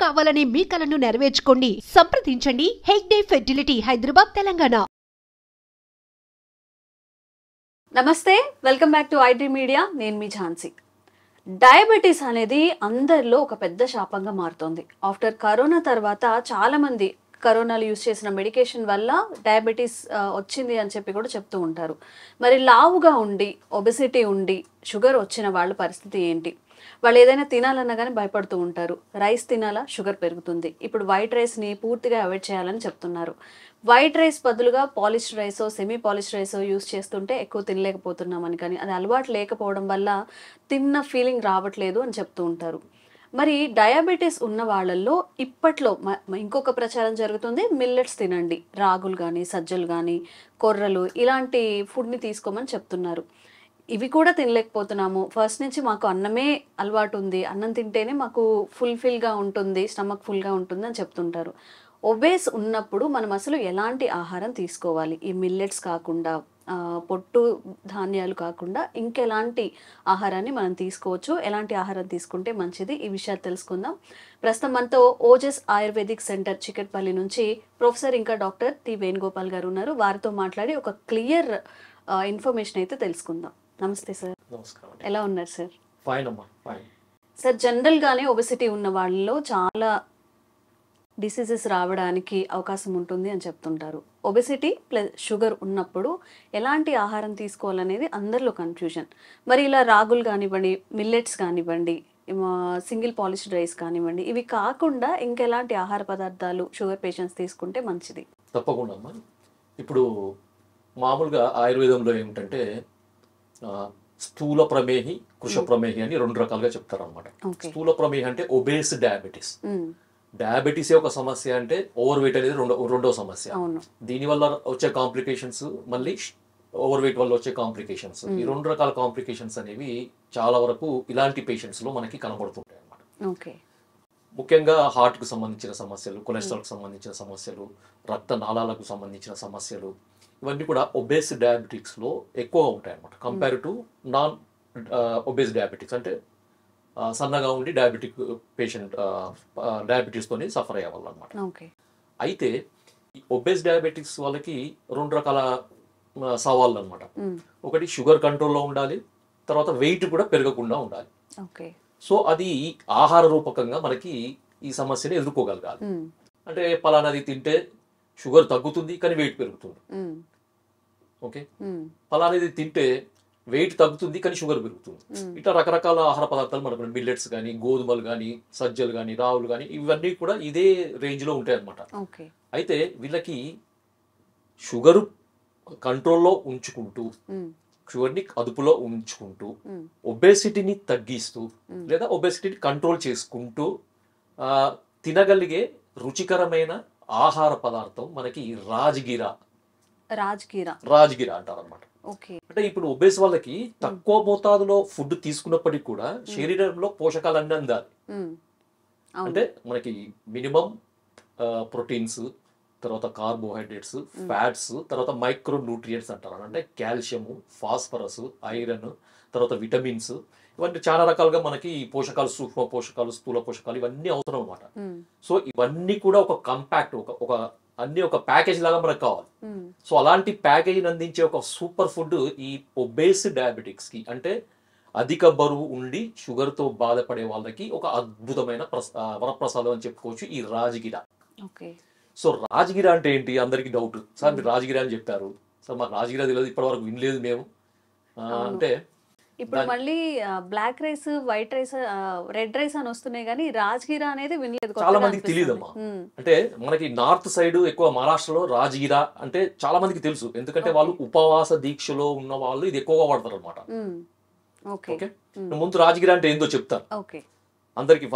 కావాలనే మీ కలను నెరవేర్చుకోండి. సంప్రదించండి హెగ్డే ఫెర్టిలిటీ, హైదరాబాద్, తెలంగాణ. నమస్తే, welcome back to IT media. నేను మీ ఝాన్సీ. డయాబెటీస్ అనేది అందరిలో ఒక పెద్ద శాపంగా మారుతోంది. ఆఫ్టర్ కరోనా తర్వాత చాలా మంది కరోనాలో యూస్ చేసిన మెడికేషన్ వల్ల డయాబెటీస్ వచ్చింది అని చెప్పి కూడా చెప్తూ ఉంటారు. మరి లావుగా ఉండి, ఒబెసిటీ ఉండి, షుగర్ వచ్చిన వాళ్ళ పరిస్థితి ఏంటి? వాళ్ళు ఏదైనా తినాలన్నా కానీ భయపడుతూ ఉంటారు. రైస్ తినాలా, షుగర్ పెరుగుతుంది. ఇప్పుడు వైట్ రైస్ని పూర్తిగా అవాయిడ్ చేయాలని చెప్తున్నారు. వైట్ రైస్ బదులుగా పాలిష్డ్ రైసో, సెమీ పాలిష్డ్ రైసో యూస్ చేస్తుంటే ఎక్కువ తినలేకపోతున్నామని, కానీ అది అలవాటు లేకపోవడం వల్ల తిన్న ఫీలింగ్ రావట్లేదు అని చెప్తూ ఉంటారు. మరి డయాబెటీస్ ఉన్న వాళ్ళల్లో ఇప్పట్లో ఇంకొక ప్రచారం జరుగుతుంది, మిల్లెట్స్ తినండి, రాగులు కానీ, సజ్జలు కానీ, కొర్రలు, ఇలాంటి ఫుడ్ని తీసుకోమని చెప్తున్నారు. ఇవి కూడా తినలేకపోతున్నాము, ఫస్ట్ నుంచి మాకు అన్నమే అలవాటు ఉంది, అన్నం తింటేనే మాకు ఫుల్ఫిల్గా ఉంటుంది, స్టమక్ ఫుల్గా ఉంటుంది అని చెప్తుంటారు. ఒబేస్ ఉన్నప్పుడు మనం అసలు ఎలాంటి ఆహారం తీసుకోవాలి? ఈ మిల్లెట్స్ కాకుండా, పొట్టు ధాన్యాలు కాకుండా ఇంకెలాంటి ఆహారాన్ని మనం తీసుకోవచ్చు? ఎలాంటి ఆహారం తీసుకుంటే మంచిది? ఈ విషయాలు తెలుసుకుందాం. ప్రస్తుతం మనతో ఓజస్ ఆయుర్వేదిక్ సెంటర్ చికట్పల్లి నుంచి ప్రొఫెసర్ ఇంకా డాక్టర్ టి వేణుగోపాల్ గారు ఉన్నారు. వారితో మాట్లాడి ఒక క్లియర్ ఇన్ఫర్మేషన్ అయితే తెలుసుకుందాం. నమస్తే సార్. నమస్కారం. ఎలా ఉన్నారు సార్? ఫైన్ అమ్మా, ఫైన్. సార్, జనరల్గానే ఒబెసిటీ ఉన్న వాళ్ళలో చాలా డిసీజెస్ రావడానికి అవకాశం ఉంటుంది అని చెప్తుంటారు. ఒబెసిటీ ప్లస్ షుగర్ ఉన్నప్పుడు ఎలాంటి ఆహారం తీసుకోవాలనేది అందరిలో కన్ఫ్యూజన్. మరి ఇలా రాగులు కానివ్వండి, మిల్లెట్స్ కానివ్వండి, సింగిల్ పాలిష్డ్ రైస్ కానివ్వండి, ఇవి కాకుండా ఇంకెలాంటి ఆహార పదార్థాలు షుగర్ పేషెంట్స్ తీసుకుంటే మంచిది? తప్పకుండా అమ్మా. ఇప్పుడు మామూలుగా ఆయుర్వేదంలో ఏమిటంటే స్థూల ప్రమేహి, కృష ప్రమేహి అని రెండు రకాలుగా చెప్తారనమాట. స్థూల ప్రమేహి అంటే ఒబేస్ డయాబెటీస్. డయాబెటీసే ఒక సమస్య అంటే ఓవర్ వెయిట్ అనేది రెండో సమస్య. దీనివల్ల వచ్చే కాంప్లికేషన్స్, మళ్ళీ ఓవర్ వెయిట్ వల్ల వచ్చే కాంప్లికేషన్స్, ఈ రెండు రకాల కాంప్లికేషన్స్ అనేవి చాలా వరకు ఇలాంటి పేషెంట్స్ లో మనకి కనబడుతుంటాయి అన్నమాట. ముఖ్యంగా హార్ట్ కు సంబంధించిన సమస్యలు, కొలెస్ట్రాల్ కు సంబంధించిన సమస్యలు, రక్త నాళాలకు సంబంధించిన సమస్యలు, ఇవన్నీ కూడా ఒబేస్ డయాబెటిక్స్ లో ఎక్కువగా ఉంటాయి అన్నమాట, compare to non obese diabetics. అంటే సన్నగా ఉండి డయాబెటిక్ పేషెంట్ డయాబెటీస్ తోని సఫర్ అయ్యే వాళ్ళు అనమాట. అయితే ఒబేస్ డయాబెటిక్స్ వాళ్ళకి రెండు రకాల సవాళ్ళు అనమాట. ఒకటి షుగర్ కంట్రోల్లో ఉండాలి, తర్వాత వెయిట్ కూడా పెరగకుండా ఉండాలి. సో అది ఆహార రూపకంగా మనకి ఈ సమస్యని ఎదుర్కోగలగాలి. అంటే పలానాది తింటే షుగర్ తగ్గుతుంది కానీ వెయిట్ పెరుగుతుంది, ఓకే, పలానాది తింటే వెయిట్ తగ్గుతుంది కానీ షుగర్ పెరుగుతుంది. ఇట్లా రకరకాల ఆహార పదార్థాలు మనకు మిల్లెట్స్ కానీ, గోధుమలు కానీ, సజ్జలు కానీ, రావులు కానీ, ఇవన్నీ కూడా ఇదే రేంజ్ లో ఉంటాయి అన్నమాట. అయితే వీళ్ళకి షుగర్ కంట్రోల్లో ఉంచుకుంటూ, షుగర్ని అదుపులో ఉంచుకుంటూ, ఒబేసిటీని తగ్గిస్తూ లేదా ఒబేసిటీని కంట్రోల్ చేసుకుంటూ తినగలిగే రుచికరమైన ఆహార పదార్థం మనకి రాజగిరా అంటారు అనమాట. అంటే ఇప్పుడు ఒబేస్ వాళ్ళకి తక్కువ మోతాదులో ఫుడ్ తీసుకున్నప్పటికీ కూడా శరీరంలో పోషకాలన్నీ అందాలి. అంటే మనకి మినిమం ప్రోటీన్స్, తర్వాత కార్బోహైడ్రేట్స్, ఫ్యాట్స్, తర్వాత మైక్రో న్యూట్రియంట్స్ అంటారు. అంటే కాల్షియము, ఫాస్ఫరస్, ఐరన్, తర్వాత విటమిన్స్, ఇవన్నీ చాలా రకాలుగా మనకి పోషకాలు, సూక్ష్మ పోషకాలు, స్థూల పోషకాలు, ఇవన్నీ అవసరం అన్నమాట. సో ఇవన్నీ కూడా ఒక కంపాక్ట్, అన్ని ఒక ప్యాకేజ్ లాగా మనకు కావాలి. సో అలాంటి ప్యాకేజీని అందించే ఒక సూపర్ ఫుడ్ ఈ ఒబేస్ డయాబెటిక్స్ కి, అంటే అధిక బరువు ఉండి షుగర్ తో బాధపడే వాళ్ళకి ఒక అద్భుతమైన వరప్రసాదం అని చెప్పుకోవచ్చు ఈ రాజగిరా. సో రాజగిరా అంటే ఏంటి? అందరికి డౌట్, సార్ మీరు రాజగిరా అని చెప్పారు, సార్ మాకు రాజగిరా తెలియదు, ఇప్పటి వరకు వినలేదు మేము అంటే. ఇప్పుడు మళ్ళీ black rice, white rice, red rice అని వస్తున్నాయి, కానీ రాజగిరా అనేది వినలేదు, చాలా మందికి తెలియదమ్మా. అంటే మనకి నార్త్ సైడ్ ఎక్కువ మహారాష్ట్రలో రాజగిరా అంటే చాలా మందికి తెలుసు, ఎందుకంటే వాళ్ళు ఉపవాస దీక్షలో ఉన్న వాళ్ళు ఇది ఎక్కువగా వాడతారు అనమాట. ఓకే, ముందు రాజగిరా అంటే ఏందో చెప్తాను అందరికి.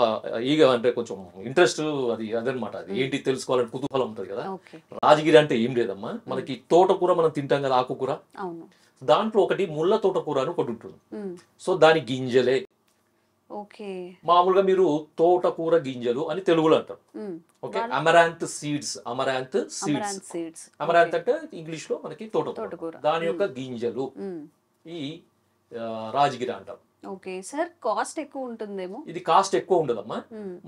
ఈగ అంటే కొంచెం ఇంట్రెస్ట్, అదనమాట. అది ఏంటి తెలుసుకోవాలని కుతూహలం ఉంటుంది కదా. రాజగిరా అంటే ఏం లేదమ్మా, మనకి తోటకూర మనం తింటాం కదా, ఆకుకూర, దాంట్లో ఒకటి ముళ్ళ తోటకూర అని ఒకటి ఉంటుంది. సో దాని గింజలే మామూలుగా మీరు తోటకూర గింజలు అని తెలుగులో అంటారు. Okay, amaranth seeds. అమరాంత్ అంటే ఇంగ్లీష్ లో మనకి తోటకూర, దాని యొక్క గింజలు ఈ రాజగిరా అంటారు. ఓకే సార్, కాస్ట్ ఎక్కువ ఉంటుందేమో. ఇది కాస్ట్ ఎక్కువ ఉండదమ్మా.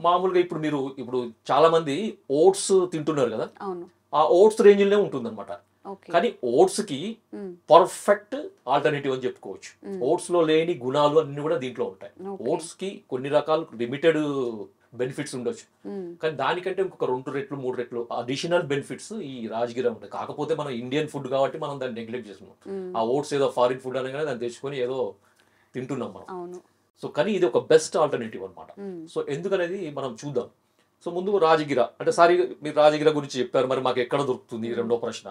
మామూలుగా ఇప్పుడు చాలా మంది ఓట్స్ తింటున్నారు కదా, అవును. ఆ ఓట్స్ రేంజ్లోనే ఉంటుందన్నమాట. కానీ ఓట్స్ కి పర్ఫెక్ట్ ఆల్టర్నేటివ్ అని చెప్పుకోవచ్చు. ఓట్స్ లో లేని గుణాలు అన్ని కూడా దీంట్లో ఉంటాయి. ఓట్స్ కి కొన్ని రకాల లిమిటెడ్ బెనిఫిట్స్ ఉండొచ్చు, కానీ దానికంటే ఇంకొక 2 రెట్లు 3 రెట్లు అడిషనల్ బెనిఫిట్స్ ఈ రాజగిరా ఉంటాయి. కాకపోతే మనం ఇండియన్ ఫుడ్ కాబట్టి మనం దాన్ని నెగ్లెక్ట్ చేస్తున్నాం. ఆ ఓట్స్ ఏదో ఫారిన్ ఫుడ్ అనగానే దాన్ని తెచ్చుకొని ఏదో తింటున్నాం మనం. సో కానీ ఇది ఒక బెస్ట్ ఆల్టర్నేటివ్ అనమాట. సో ఎందుకనేది మనం చూద్దాం. సో ముందు రాజగిరా అంటే, సారీ మీరు రాజగిరా గురించి చెప్పారు, మరి మాకు ఎక్కడ దొరుకుతుంది? రెండో ప్రశ్న.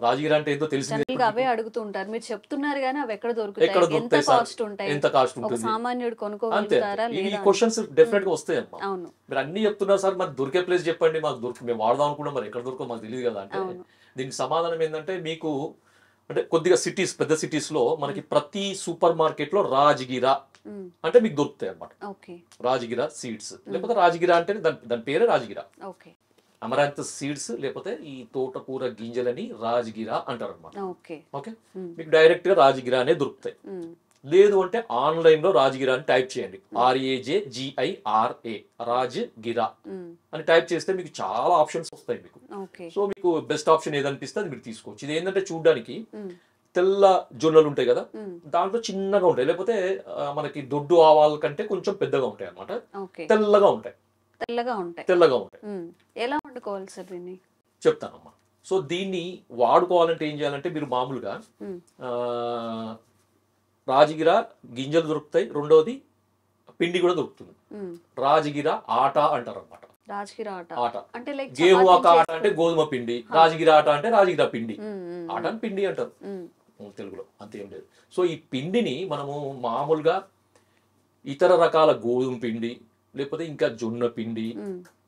రాజగిరా అంటే ఏంటో తెలిసింది, అవే అడుగుతుంటారు. మీరు చెప్తున్నారు కానీ అవి ఎక్కడ దొరుకుతాయి, ఎక్కడ ఎంత దొరుకుతాయి, కాస్ట్ ఉంటాయి, ఎంత కాస్ట్ ఉంటుంది, సామాన్యుడు అంతే. కొనుక్కోగలుగుతారా ఈ లేదా? క్వశ్చన్స్ డెఫినెట్ గా వస్తాయమ్మా. అవును. మీరు అన్ని చెప్తున్నారు సార్, మరి దొరికే ప్లేస్ చెప్పండి, మాకు మేము వాడదాం అనుకున్నా, మరి ఎక్కడ దొరకో మాకు తెలియదు కదా అంటే, దీనికి సమాధానం ఏంటంటే, మీకు అంటే కొద్దిగా సిటీస్, పెద్ద సిటీస్ లో మనకి ప్రతి సూపర్ మార్కెట్ లో రాజగిరా అంటే మీకు దొరుకుతాయి అన్నమాట. రాజగిరా సీడ్స్, లేకపోతే రాజగిరా అంటే దాని పేరే రాజగిరా. అమరాంత్ సీడ్స్ లేకపోతే ఈ తోటకూర గింజలని రాజగిరా అంటారు అనమాట. ఓకే, మీకు డైరెక్ట్ గా రాజగిరా అనే దొరుకుతాయి. లేదు అంటే ఆన్లైన్ లో రాజగిరా అని టైప్ చేయండి, RAJGIRA రాజగిరా అని టైప్ చేస్తే మీకు చాలా ఆప్షన్స్ వస్తాయి మీకు. సో మీకు బెస్ట్ ఆప్షన్ ఏదనిపిస్తే అది మీరు తీసుకోవచ్చు. ఇది ఏంటంటే చూడడానికి తెల్ల జొన్నలు ఉంటాయి కదా, దాంట్లో చిన్నగా ఉంటాయి, లేకపోతే మనకి దొడ్డు ఆవాల కంటే కొంచెం పెద్దగా ఉంటాయి అన్నమాట. తెల్లగా ఉంటాయి. ఎలా వండుకోవాలి సార్ దీన్ని చెప్తానమ్మా. సో దీన్ని వాడుకోవాలంటే ఏం చేయాలంటే, మీరు మామూలుగా రాజగిరా గింజలు దొరుకుతాయి, రెండోది పిండి కూడా దొరుకుతుంది. రాజగిరా ఆట అంటారు అనమాట. ఆట అంటే గేహు ఆట అంటే గోధుమ పిండి, రాజగిరా ఆట అంటే రాజగిరా పిండి. ఆట అని పిండి అంటారు తెలుగులో, అంతేం లేదు. సో ఈ పిండిని మనము మామూలుగా ఇతర రకాల గోధుమ పిండి, లేకపోతే ఇంకా జొన్న పిండి,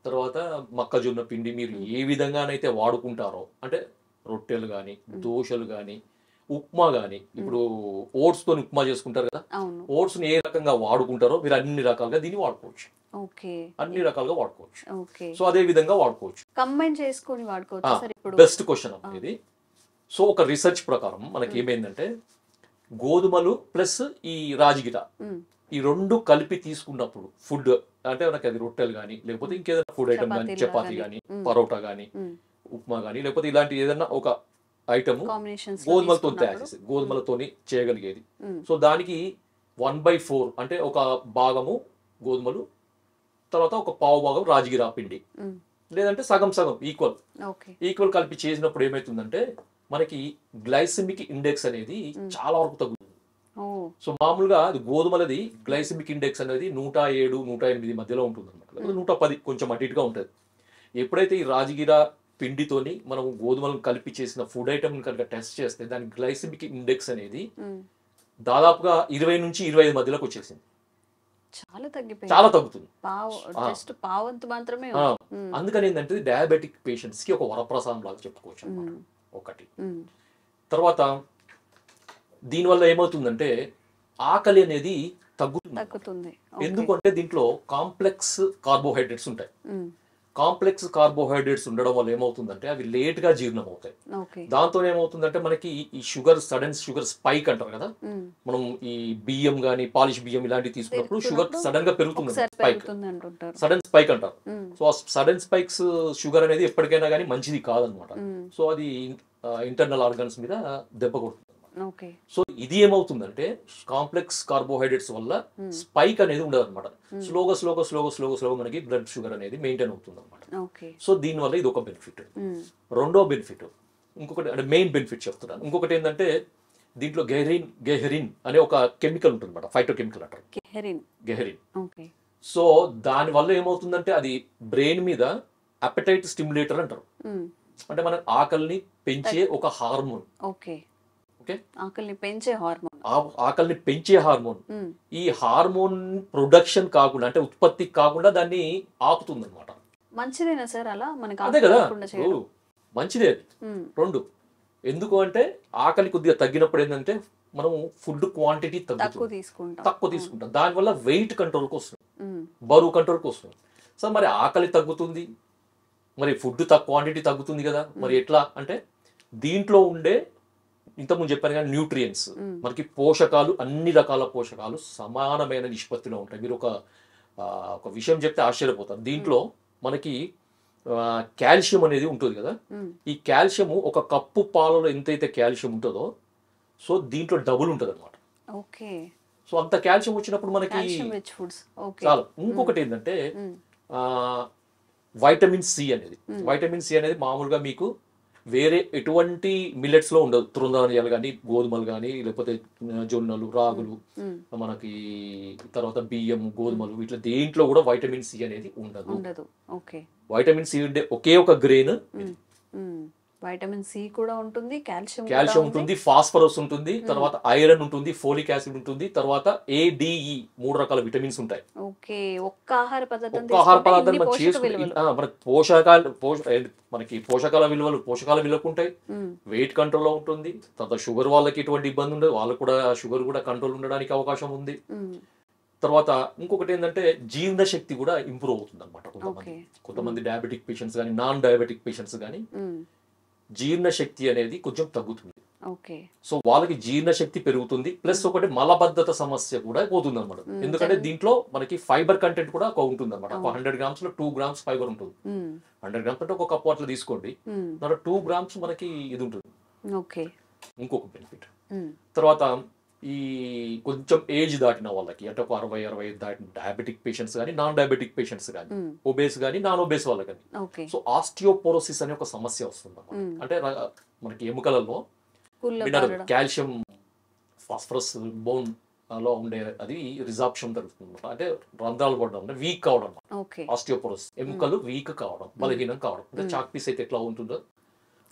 తర్వాత మొక్కజొన్న పిండి, మీరు ఏ విధంగానైతే వాడుకుంటారో, అంటే రొట్టెలు కానీ, దోశలు కానీ, ఉప్మా కానీ, ఇప్పుడు ఓట్స్ తోని ఉప్మా చేసుకుంటారు కదా, ఓట్స్ ని ఏ రకంగా వాడుకుంటారో మీరు అన్ని రకాలుగా దీన్ని వాడుకోవచ్చు. అన్ని రకాలుగా వాడుకోవచ్చు. సో అదే విధంగా వాడుకోవచ్చు, కంబైన్ చేసుకొని వాడుకోవచ్చు. బెస్ట్ క్వశ్చన్ ఇది. సో ఒక రీసెర్చ్ ప్రకారం మనకి ఏమైందంటే, గోధుమలు ప్లస్ ఈ రాజగిరా ఈ రెండు కలిపి తీసుకున్నప్పుడు ఫుడ్ అంటే మనకి అది రొట్టెలు కానీ, లేకపోతే ఇంకేదైనా ఫుడ్ ఐటమ్ కానీ, చపాతీ కానీ, పరోటా కానీ, ఉప్మా కానీ, లేకపోతే ఇలాంటి ఏదైనా ఒక ఐటమ్ గోధుమలతో తయారు చేసేది, గోధుమలతోని చేయగలిగేది. సో దానికి 1/4 అంటే ఒక భాగము గోధుమలు, తర్వాత ఒక పావు భాగం రాజగిరా పిండి, లేదంటే సగం సగం ఈక్వల్ కలిపి చేసినప్పుడు ఏమైతుందంటే, మనకి గ్లైసెమిక్ ఇండెక్స్ అనేది చాలా వరకు తగ్గుతుంది. సో మామూలుగా అది గోధుమలది గ్లైసెమిక్ ఇండెక్స్ అనేది 107, 108 మధ్యలో ఉంటుంది అనమాట, 110 కొంచెం అటు ఇటుగా ఉంటుంది. ఎప్పుడైతే ఈ రాజగిరా పిండితోని మనం గోధుమలను కలిపి చేసిన ఫుడ్ ఐటమ్ కనుక టెస్ట్ చేస్తే, దాని గ్లైసెమిక్ ఇండెక్స్ అనేది దాదాపుగా 20 నుంచి 25 మధ్యలోకి వచ్చేసింది. చాలా తగ్గుతుంది. అందుకని ఏంటంటే డయాబెటిక్ పేషెంట్స్ కి ఒక వరప్రసాదం లాగా చెప్పుకోవచ్చు అన్నమాట. ఒకటి తర్వాత దీనివల్ల ఏమవుతుందంటే, ఆకలి అనేది తగ్గుతుంది. ఎందుకంటే దీంట్లో కాంప్లెక్స్ కార్బోహైడ్రేట్స్ ఉంటాయి. కాంప్లెక్స్ కార్బోహైడ్రేట్స్ ఉండడం వల్ల ఏమవుతుందంటే, అవి లేట్ గా జీర్ణం అవుతాయి. దాంతో ఏమవుతుందంటే, మనకి ఈ సడన్ షుగర్ స్పైక్ అంటారు కదా, మనం ఈ బియ్యం గానీ, పాలిష్ బియ్యం ఇలాంటివి తీసుకున్నప్పుడు షుగర్ సడన్ గా పెరుగుతుంది, సడన్ స్పైక్ అంటారు. సో ఆ సడన్ స్పైక్స్ షుగర్ అనేది ఎప్పటికైనా కానీ మంచిది కాదనమాట. సో అది ఇంటర్నల్ ఆర్గన్స్ మీద దెబ్బ కొడుతుంది. సో ఇది ఏమవుతుందంటే, కాంప్లెక్స్ కార్బోహైడ్రేట్స్ వల్ల స్పైక్ అనేది ఉండదు అనమాట. స్లోగా మనకి బ్లడ్ షుగర్ అనేది మెయింటైన్ అవుతుంది అనమాట. సో దీని వల్ల ఇది ఒక బెనిఫిట్. రెండో బెనిఫిట్ ఇంకొకటి, అంటే మెయిన్ బెనిఫిట్ చెప్తున్నాను. ఇంకొకటి ఏంటంటే, దీంట్లో గెహరిన్ అనే ఒక కెమికల్ ఉంటుంది అనమాట, ఫైటో కెమికల్ అంటారు, గెహరిన్. సో దాని వల్ల ఏమవుతుందంటే, అది బ్రెయిన్ మీద అపెటైట్ స్టిమ్యులేటర్ అంటారు. అంటే మన ఆకలిని పెంచే ఒక హార్మోన్. ఆకలిని పెంచే హార్మోన్. ఈ హార్మోన్ ప్రొడక్షన్ కాకుండా, అంటే ఉత్పత్తి కాకుండా దాన్ని ఆపుతుంది అనమాట. మంచిదేనా సార్ అలా? అదే కదా, మంచిదే. రెండు ఎందుకు అంటే, ఆకలి కొద్దిగా తగ్గినప్పుడు ఏంటంటే, మనం ఫుడ్ క్వాంటిటీ తక్కువ తీసుకుంటాం. దానివల్ల వెయిట్ కంట్రోల్కి వస్తుంది, బరువు కంట్రోల్కి వస్తుంది. సో మరి ఆకలి తగ్గుతుంది, మరి ఫుడ్ క్వాంటిటీ తగ్గుతుంది కదా, మరి ఎట్లా అంటే, దీంట్లో ఉండే ఇంతకుముందు చెప్పాను కానీ న్యూట్రియంట్స్, మనకి పోషకాలు, అన్ని రకాల పోషకాలు సమానమైన నిష్పత్తిలో ఉంటాయి. మీరు ఒక విషయం చెప్తే ఆశ్చర్యపోతారు. దీంట్లో మనకి కాల్షియం అనేది ఉంటుంది కదా, ఈ కాల్షియం ఒక కప్పు పాలలో ఎంతైతే కాల్షియం ఉంటుందో సో దీంట్లో డబుల్ ఉంటుంది అనమాట. ఓకే. సో అంత కాల్షియం వచ్చినప్పుడు మనకి చాలా. ఇంకొకటి ఏంటంటే వైటమిన్ సి అనేది, వైటమిన్ సి అనేది మామూలుగా మీకు వేరే ఎటువంటి మిల్లెట్స్ లో ఉండదు. తృణధాన్యాలు కానీ, గోధుమలు కానీ, లేకపోతే జొన్నలు, రాగులు, మనకి తర్వాత బియ్యం, గోధుమలు, ఇట్లా దేంట్లో కూడా వైటమిన్ సి అనేది ఉండదు. వైటమిన్ సి ఉండే ఒకే ఒక గ్రెయిన్. వైటమిన్ సి కూడా ఉంటుంది, కాల్షియం ఉంటుంది, ఫాస్ఫరస్ ఉంటుంది, తర్వాత ఐరన్ ఉంటుంది, ఫోలిక్ యాసిడ్ ఉంటుంది, తర్వాత ఏడిఈ, 3 రకాల విటమిన్స్ ఉంటాయి. ఓకే. ఒక్క ఆహార పదార్థం మనకి చేసుకుంటే మనకి పోషకాల విలువలు ఉంటాయి. వెయిట్ కంట్రోల్ లో ఉంటుంది. తర్వాత షుగర్ వాళ్ళకి ఎటువంటి ఇబ్బంది ఉండదు, వాళ్ళకు కూడా షుగర్ కూడా కంట్రోల్ ఉండడానికి అవకాశం ఉంది. తర్వాత ఇంకొకటి ఏంటంటే జీర్ణ శక్తి కూడా ఇంప్రూవ్ అవుతుంది అనమాట. కొంతమంది డయాబెటిక్ పేషెంట్స్ కానీ, నాన్ డయాబెటిక్ పేషెంట్స్ కానీ జీర్ణ శక్తి అనేది కొంచెం తగ్గుతుంది. సో వాళ్ళకి జీర్ణ శక్తి పెరుగుతుంది, ప్లస్ ఒకటి మలబద్ధత సమస్య కూడా పోతుంది అనమాట. ఎందుకంటే దీంట్లో మనకి ఫైబర్ కంటెంట్ కూడా ఉంటుంది అనమాట. 100 grams లో 2 grams ఫైబర్ ఉంటుంది. 100 grams అంటే ఒక కప్పు అట్లా తీసుకోండి, 2 grams మనకి ఇది ఉంటుంది. ఇంకొక బెనిఫిట్. తర్వాత ఈ కొంచెం ఏజ్ దాటిన వాళ్ళకి, అంటే ఒక 60-65 దాటిన డయాబెటిక్ పేషెంట్స్ కానీ, నాన్ డయాబెటిక్ పేషెంట్స్ కానీ, ఒబేస్ కానీ, నాన్ ఒబేస్ వాళ్ళకి కానీ సో ఆస్టియోపోరోసిస్ అనే ఒక సమస్య వస్తుంది అన్నమాట. అంటే మనకి ఎముకలలో మినరల్, కాల్షియం, ఫాస్ఫరస్ బోన్ లో ఉండే అది రిజార్ప్షన్ జరుగుతుంది. అంటే రంధ్రాలు పడడం, అంటే వీక్ కావడం, ఆస్టియోపోరోసిస్, ఎముకలు వీక్ కావడం, బలహీనం కావడం. అంటే చాక్ పీస్ అయితే ఎట్లా ఉంటుందో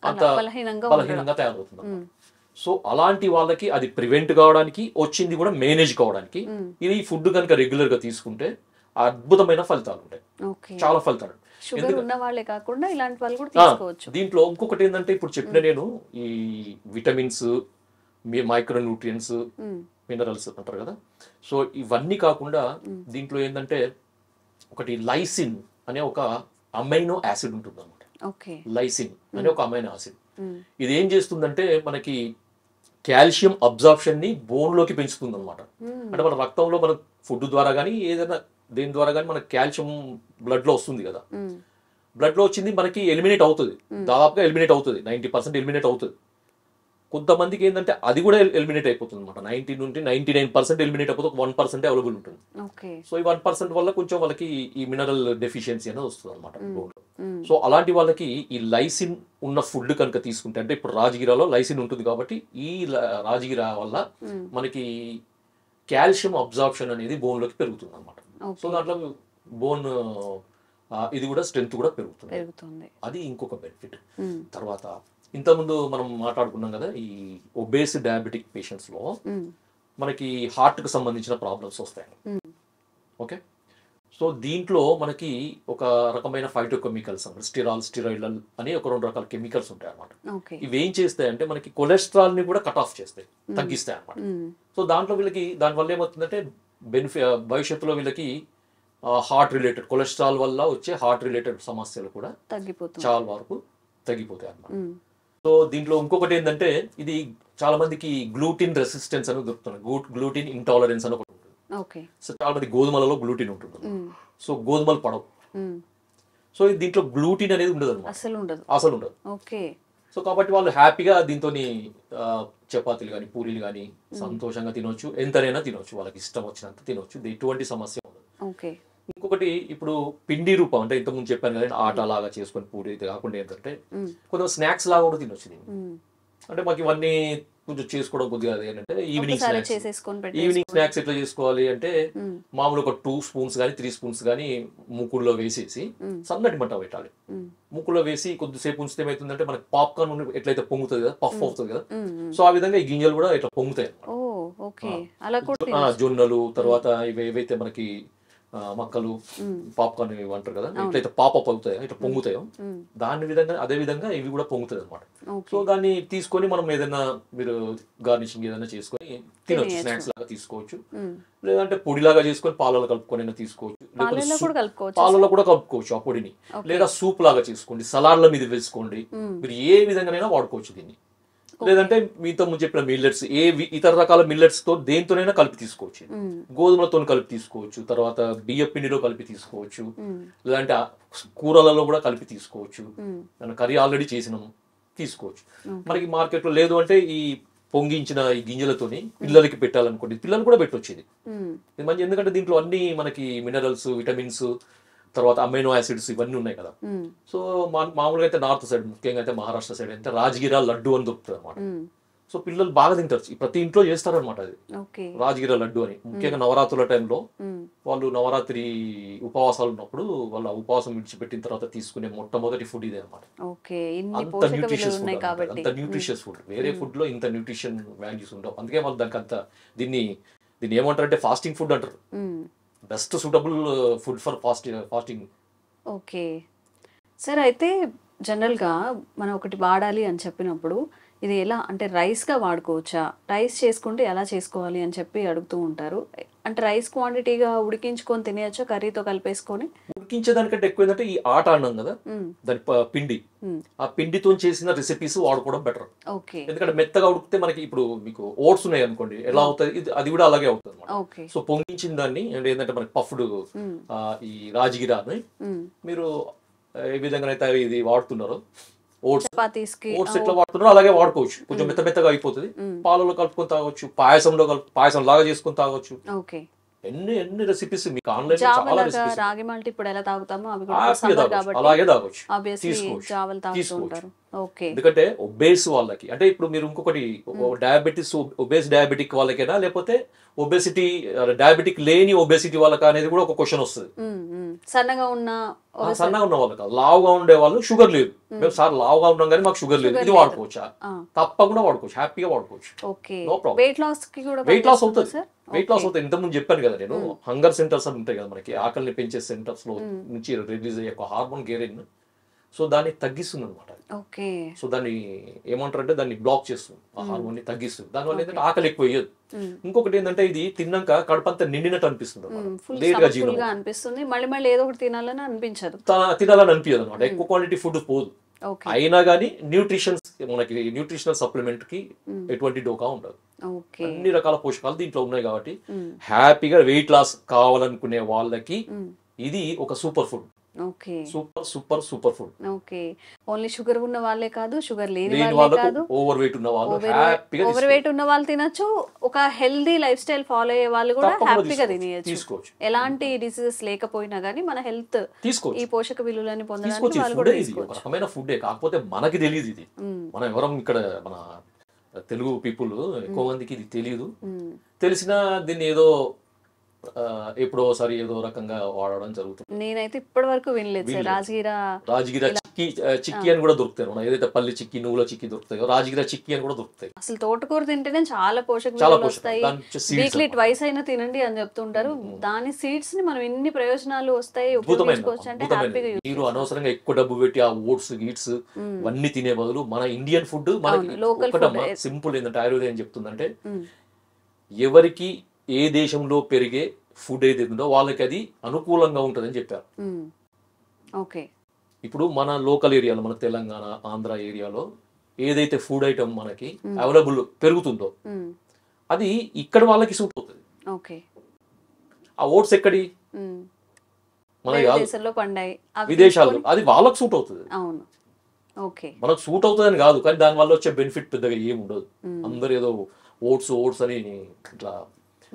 అంత బలహీనంగా తయారవుతుంది. సో అలాంటి వాళ్ళకి అది ప్రివెంట్ కావడానికి, వచ్చింది కూడా మేనేజ్ కావడానికి ఇది ఫుడ్ కనుక రెగ్యులర్ గా తీసుకుంటే అద్భుతమైన ఫలితాలు ఉంటాయి, చాలా ఫలితాలు. దీంట్లో ఇంకొకటి ఏంటంటే ఇప్పుడు చెప్పిన నేను ఈ విటమిన్స్, మైక్రో న్యూట్రియంట్స్, మినరల్స్ అంటారు కదా, సో ఇవన్నీ కాకుండా దీంట్లో ఏంటంటే ఒకటి లైసిన్ అనే ఒక అమైనో యాసిడ్ ఉంటుంది అనమాట. లైసిన్ అనే ఒక అమైనో యాసిడ్ ఇది ఏం చేస్తుందంటే మనకి కాల్షియం అబ్జార్ప్షన్ ని బోన్ లోకి పెంచుతుంది అనమాట. అంటే మన రక్తంలో మన ఫుడ్ ద్వారా కానీ, ఏదైనా దేని ద్వారా కానీ మనకి కాల్షియం బ్లడ్ లో వస్తుంది కదా, బ్లడ్ లో వచ్చింది మనకి ఎలిమినేట్ అవుతుంది, దాదాపుగా ఎలిమినేట్ అవుతుంది, 90% ఎలిమినేట్ అవుతుంది. కొంతమందికి ఏంటంటే అది కూడా ఎలిమినేట్ అయిపోతుంది అనమాట. 90 నుండి 99% ఎలిమినేట్ అయిపోతుంది, 1% అవైలబుల్ ఉంటుంది. సో ఈ 1% వల్ల కొంచెం వాళ్ళకి ఈ మినరల్ డెఫిషియన్సీ అనేది వస్తుంది అనమాట. సో అలాంటి వాళ్ళకి ఈ లైసిన్ ఉన్న ఫుడ్ కనుక తీసుకుంటే, అంటే ఇప్పుడు రాజగిరాలో లైసిన్ ఉంటుంది కాబట్టి ఈ రాజగిరా వల్ల మనకి కాల్షియం అబ్జార్ప్షన్ అనేది బోన్ లోకి పెరుగుతుంది అనమాట. సో దాంట్లో బోన్ ఇది కూడా స్ట్రెంత్ కూడా పెరుగుతుంది. అది ఇంకొక బెనిఫిట్. తర్వాత ఇంతకుముందు మనం మాట్లాడుకున్నాం కదా, ఈ ఒబేస్ డయాబెటిక్ పేషెంట్స్ లో మనకి హార్ట్ కు సంబంధించిన ప్రాబ్లమ్స్ వస్తాయి. ఓకే. సో దీంట్లో మనకి ఒక రకమైన ఫైటోకెమికల్స్, స్టిరాయిడ్ అని ఒక 2 రకాల కెమికల్స్ ఉంటాయి అన్నమాట. ఇవి ఏం చేస్తాయంటే మనకి కొలెస్ట్రాల్ ని కూడా కట్ ఆఫ్ చేస్తాయి, తగ్గిస్తాయి అన్నమాట. సో దాంట్లో వీళ్ళకి దానివల్ల ఏమవుతుందంటే భవిష్యత్తులో వీళ్ళకి హార్ట్ రిలేటెడ్, కొలెస్ట్రాల్ వల్ల వచ్చే హార్ట్ రిలేటెడ్ సమస్యలు కూడా చాలా వరకు తగ్గిపోతాయి అన్నమాట. సో దీంట్లో ఇంకొకటి ఏంటంటే ఇది చాలా మందికి గ్లూటిన్ రెసిస్టెన్స్ అని దొరుకుతుంది, గ్లూటిన్ ఇంటాలరెన్స్ అని ఒకటి ఉంటుంది. సో చాలా మంది గోధుమలలో గ్లూటిన్ ఉంటుంది, సో గోధుమలు పడవు. సో దీంట్లో గ్లూటిన్ అనేది ఉండదు అన్నమాట, అసలు ఉండదు. సో కాబట్టి వాళ్ళు హ్యాపీగా దీంతో చపాతీలు కానీ, పూరీలు కానీ సంతోషంగా తినొచ్చు, ఎంతనైనా తినొచ్చు, వాళ్ళకి ఇష్టం వచ్చినంత తినొచ్చు, ఎటువంటి సమస్య ఉండదు. ఇంకొకటి ఇప్పుడు పిండి రూపం, అంటే ఇంతకుముందు చెప్పాను కదా ఆట లాగా చేసుకొని పూరి కాకుండా ఏంటంటే కొంచెం స్నాక్స్ లాగా కూడా తినొచ్చు దీన్ని. అంటే మాకు ఇవన్నీ కొంచెం చేసుకోవడం కొద్దిగా ఏంటంటే ఈవినింగ్ స్నాక్స్ ఎట్లా చేసుకోవాలి అంటే మామూలు ఒక 2 స్పూన్స్ కానీ 3 స్పూన్స్ కానీ ముక్కుల్లో వేసేసి సన్నటి మంట పెట్టాలి. ముక్కులో వేసి కొద్దిసేపు ఉంచితే ఏమవుతుందంటే మనకి పాప్కార్న్ ఎట్లయితే పొంగుతుంది కదా, పఫ్ అవుతుంది కదా, సో ఆ విధంగా ఈ గింజలు కూడా ఇట్లా పొంగుతాయి. జొన్నలు, తర్వాత ఇవి ఏవైతే మనకి మక్కలు, పాప్కార్న్ ఇవి అంటారు కదా, ఎట్లయితే పాపప్ అవుతాయో, ఇట్లా పొంగుతాయో అదే విధంగా ఇవి కూడా పొంగుతాయి అనమాట. సో దాన్ని తీసుకొని మనం ఏదైనా మీరు గార్నిషింగ్ ఏదైనా చేసుకొని తినొచ్చు, స్నాక్స్ లాగా తీసుకోవచ్చు, లేదంటే పొడిలాగా చేసుకొని పాలలో కలుపుకొని తీసుకోవచ్చు, పాలలో కూడా కలుపుకోవచ్చు ఆ పొడిని, లేదా సూప్ లాగా చేసుకోండి, సలాడ్ల మీద వేసుకోండి, మీరు ఏ విధంగానైనా వాడుకోవచ్చు దీన్ని. లేదంటే మీతో ముందు చెప్పిన మిల్లెట్స్ ఇతర రకాల మిల్లెట్స్ తో దేంతోనైనా కలిపి తీసుకోవచ్చు. గోధుమలతో కలిపి తీసుకోవచ్చు, తర్వాత బియ్య పిండిలో కలిపి తీసుకోవచ్చు, లేదంటే కూరలలో కూడా కలిపి తీసుకోవచ్చు. కర్రీ ఆల్రెడీ చేసినాము తీసుకోవచ్చు. మనకి మార్కెట్ లో లేదు అంటే ఈ పొంగించిన ఈ గింజలతోని పిల్లలకి పెట్టాలనుకోండి, పిల్లలు కూడా పెట్టొచ్చు. ఇది మంచి, ఎందుకంటే దీంట్లో అన్ని మనకి మినరల్స్, విటమిన్స్, తర్వాత అమైనో యాసిడ్స్ ఇవన్నీ ఉన్నాయి కదా. సో మామూలుగా అయితే నార్త్ సైడ్, ముఖ్యంగా అయితే మహారాష్ట్ర సైడ్ అయితే రాజగిరా లడ్డు అని దొరుకుతుంది అనమాట. సో పిల్లలు బాగా తింటారు, ప్రతి ఇంట్లో చేస్తారనమాట అది రాజగిరా లడ్డు అని. ముఖ్యంగా నవరాత్రుల టైంలో వాళ్ళు నవరాత్రి ఉపవాసాలు ఉన్నప్పుడు వాళ్ళ ఉపవాసం విడిచిపెట్టిన తర్వాత తీసుకునే మొట్టమొదటి ఫుడ్ ఇదే అనమాట. అంత న్యూట్రిషియస్ ఫుడ్, అంత న్యూట్రిషియస్ ఫుడ్. వేరే ఫుడ్ లో ఇంత న్యూట్రిషన్ వాల్యూస్ ఉండవు. అందుకే వాళ్ళు దానికి అంత దీన్ని ఏమంటారు అంటే ఫాస్టింగ్ ఫుడ్ అంటారు. Best suitable food for fasting. Okay sir, అయితే జనరల్గా మనం ఒకటి వాడాలి అని చెప్పినప్పుడు ఇది ఎలా అంటే రైస్గా వాడుకోవచ్చా, రైస్ చేసుకుంటే ఎలా చేసుకోవాలి అని చెప్పి అడుగుతూ ఉంటారు. అంటే రైస్ క్వాంటిటీగా ఉడికించుకొని తినేయచ్చా కర్రీతో కలిపేసుకొని? ఉడికించేదానికంటే ఎక్కువ ఏంటంటే ఈ ఆట అన్నాం కదా, దాని పిండి, ఆ పిండితో చేసిన రెసిపీస్ వాడుకోవడం బెటర్. ఎందుకంటే మెత్తగా ఉడికితే మనకి, ఇప్పుడు మీకు ఓట్స్ ఉన్నాయి అనుకోండి, ఎలా అవుతుంది అది కూడా అలాగే అవుతుంది అనమాట. సో పొంగించిన దాన్ని ఏంటంటే మనకి పఫ్డ్ ఈ రాజగిరాని మీరు ఏ విధంగా అయితే ఇది వాడుతున్నారో, ఓట్స్ ఎట్లా వాడుతున్నారో అలాగే వాడుకోవచ్చు. కొంచెం మెత్తగా అయిపోతుంది, పాలలో కలుపుకొని తాగొచ్చు, పాయసం లాగా చేసుకొని తాగొచ్చు. ఎన్ని రెసిపీస్ మీకు ఆన్లైన్ చాలా రెసిపీస్. రాగి మాల్ట్ ఇప్పుడు ఎలా తాగుతామో అవి అలాగే తాగొచ్చు, తీసుకోవచ్చు. ఎందుకంటే ఒబేస్ వాళ్ళకి, అంటే ఇప్పుడు మీరు ఇంకొకటి డయాబెటిక్ వాళ్ళకైనా లేకపోతే ఒబేసిటీ డయాబెటిక్ లేని ఒబేసిటీ వాళ్ళకి అనేది కూడా ఒక క్వశ్చన్ వస్తుంది. సన్నగా ఉన్న వాళ్ళు కాదు, లావుగా ఉండే వాళ్ళు, షుగర్ లేదు, మేము సార్ లావుగా ఉన్నాం కానీ మాకు షుగర్ లేదు, ఇది వాడుకోవచ్చా? తప్పకుండా వాడుకోవచ్చు, హ్యాపీగా వాడుకోవచ్చు. No problem. వెయిట్ లాస్ అవుతుంది. ఇంతకుముందు చెప్పాను కదా నేను, హంగర్ సెంటర్స్ అని ఉంటాయి కదా మనకి, ఆకలిని పెంచే సెంటర్స్ లో నుంచి రిలీజ్ అయ్యే ఒక హార్మోన్ గెరిన్, సో దాన్ని తగ్గిస్తుంది అనమాట. సో దాన్ని ఏమంటారంటే దాన్ని బ్లాక్ చేస్తుంది, ఆ హార్మోన్ ని తగ్గిస్తుంది. దానివల్ల ఏంటంటే ఆకలి ఎక్కువ వేయదు. ఇంకొకటి ఏంటంటే ఇది తిన్నాక కడుపంతా నిండినట్టు అనిపిస్తుంది, అనిపిస్తుంది, మళ్ళీ ఏదో ఒకటి తినాలని అనిపించదు, అనమాట. ఎక్కువ క్వాంటిటీ ఫుడ్ పోదు. అయినా కానీ మనకి న్యూట్రిషనల్ సప్లిమెంట్ కి ఎటువంటి డోకా ఉండదు. అన్ని రకాల పోషకాలు దీంట్లో ఉన్నాయి కాబట్టి హ్యాపీగా వెయిట్ లాస్ కావాలనుకునే వాళ్ళకి ఇది ఒక super food. Super food. Only sugar ఉన్న వాళ్ళే కాదు, షుగర్ లేని వాళ్ళే కాదు, ఓవర్ వెయిట్ ఉన్న వాళ్ళు తినొచ్చు, ఒక హెల్దీ లైఫ్ స్టైల్ ఫాలో అయ్యే వాళ్ళు కూడా హ్యాపీగా తినేయచ్చు. ఎలాంటి డిసీజెస్ లేకపోయినా గానీ మన హెల్త్ ఈ పోషక విలువలని పొందడానికి వాళ్ళు కూడా తీసుకోవచ్చు. రకమైన ఫుడ్. కాకపోతే మనకి తెలియదు ఇది. మనం ఎవరం ఇక్కడ మన తెలుగు పీపుల్ ఎక్కువ మందికి ఇది తెలియదు. తెలిసినా దీన్ని ఏదో ఎప్పుడో ఒకసారి ఏదో రకంగా వాడడం జరుగుతుంది. నేనైతే ఇప్పటి వరకు వినలేదు సార్. రాజగిరా చిక్కీ అని కూడా దొరుకుతాయి. ఏదైతే పల్లి చిక్కీ, నువ్వుల చిక్కీ దొరుకుతాయో రాజగిరా చిక్కీ అని కూడా దొరుకుతాయి. అసలు తోటకూర తింటేనే చాలా పోషక విలువలు వస్తాయి. వీక్లీ ట్వైస్ అయినా తినండి అని చెప్తుంటారు. దాని సీడ్స్ ని మనం ఎన్ని ప్రయోజనాలు వస్తాయి ఉపయోగించుకోవచ్చు అంటే హ్యాపీగా. మీరు అనవసరంగా ఎక్కువ డబ్బు పెట్టి ఆ ఓట్స్ గీట్స్ అన్ని తినే బదులు మన ఇండియన్ ఫుడ్ మనకి సింపుల్ ఏంటంటే ఆయుర్వేదం ఏం చెప్తుందంటే, ఎవరికి ఏ దేశంలో పెరిగే ఫుడ్ ఏదైతే ఉందో వాళ్ళకి అది అనుకూలంగా ఉంటుందని చెప్పారు. ఇప్పుడు మన లోకల్ ఏరియాలో, మన తెలంగాణ, ఆంధ్ర ఏరియాలో ఏదైతే ఫుడ్ ఐటమ్ మనకి అవైలబుల్ పెరుగుతుందో అది ఇక్కడ వాళ్ళకి సూట్ అవుతుంది. ఆ ఓట్స్ ఎక్కడి మన విదేశాల్లో అది వాళ్ళకి సూట్ అవుతుంది. మనకు సూట్ అవుతుందని కాదు, కానీ దాని వల్ల వచ్చే బెనిఫిట్ పెద్దగా ఏమి ఉండదు. అందరు ఏదో ఓట్స్ అని ఇట్లా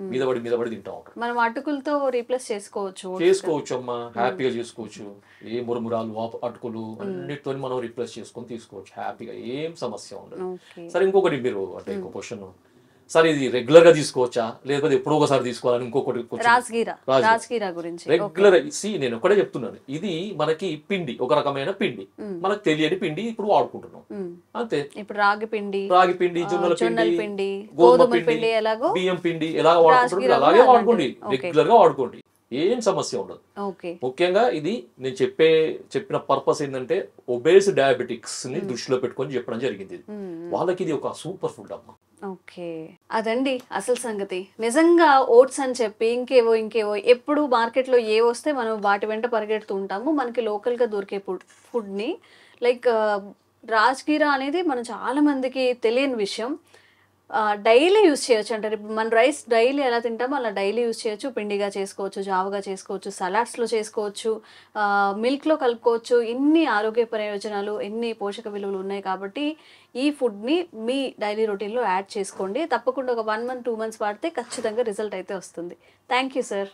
మీద పడి తింటా ఉంటారు. మనం అటుకులతో రీప్లేస్ చేసుకోవచ్చు అమ్మా, హ్యాపీగా చేసుకోవచ్చు. ఏ మురుమురాలు, అటుకులు అన్నిటితో మనం రీప్లేస్ చేసుకొని తీసుకోవచ్చు హ్యాపీగా, ఏం సమస్య ఉండదు. సరే, ఇంకొకటి మీరు అంటే ఇంకో క్వశ్చన్, సరే ఇది రెగ్యులర్ గా తీసుకోవచ్చా లేకపోతే ఎప్పుడో ఒకసారి తీసుకోవాలని ఇంకొకటి రెగ్యులర్. నేను ఒకటే చెప్తున్నాను, ఇది మనకి పిండి, ఒక రకమైన పిండి, మనకు తెలియని పిండి ఇప్పుడు వాడుకుంటున్నాం అంతే. ఇప్పుడు రాగి పిండి, జొన్నల పిండి, గోధుమ పిండి, బియ్యం పిండి ఎలా వాడుకుంటున్నారు అలాగే వాడుకోండి, రెగ్యులర్ గా వాడుకోండి, ఏం సమస్య ఉండదు. ముఖ్యంగా ఇది నేను చెప్పిన పర్పస్ ఏంటంటే ఒబేస్ డయాబెటిక్స్ ని దృష్టిలో పెట్టుకొని చెప్పడం జరిగింది. వాళ్ళకి ఇది ఒక సూపర్ ఫుడ్ అమ్మా. అదండి అసలు సంగతి. నిజంగా ఓట్స్ అని చెప్పి ఇంకేవో ఎప్పుడు మార్కెట్ లో ఏ వస్తే మనం వాటి వెంట పరిగెడుతూ ఉంటాము. మనకి లోకల్ గా దొరికే ఫుడ్ ని లైక్ రాజ్గిరా అనేది మనం చాలా మందికి తెలియని విషయం. డైలీ యూస్ చేయొచ్చు అంటారు. ఇప్పుడు మన రైస్ డైలీ ఎలా తింటామో అలా డైలీ యూస్ చేయొచ్చు. పిండిగా చేసుకోవచ్చు, జావగా చేసుకోవచ్చు, సలాడ్స్లో చేసుకోవచ్చు, మిల్క్లో కలుపుకోవచ్చు. ఇన్ని ఆరోగ్య ప్రయోజనాలు, ఎన్ని పోషక విలువలు ఉన్నాయి కాబట్టి ఈ ఫుడ్ని మీ డైలీ రొటీన్లో యాడ్ చేసుకోండి. తప్పకుండా ఒక 1 month 2 months వాడితే ఖచ్చితంగా రిజల్ట్ అయితే వస్తుంది. Thank you sir.